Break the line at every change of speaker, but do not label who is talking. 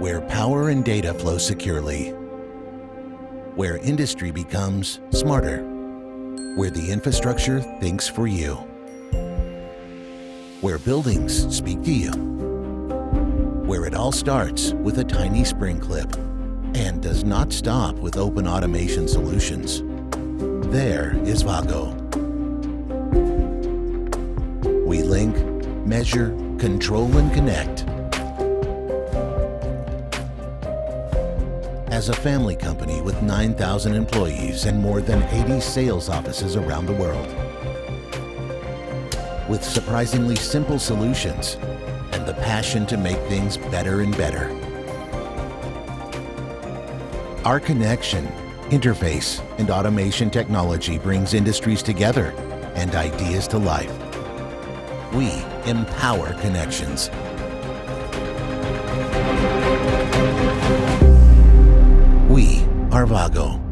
where power and data flow securely, where industry becomes smarter, where the infrastructure thinks for you, where buildings speak to you, where it all starts with a tiny spring clip and does not stop with open automation solutions. There is Wago. We link, measure, control, and connect. As a family company with 9,000 employees and more than 80 sales offices around the world, with surprisingly simple solutions and the passion to make things better and better. Our connection, interface, and automation technology brings industries together and ideas to life. We empower connections. We are Wago.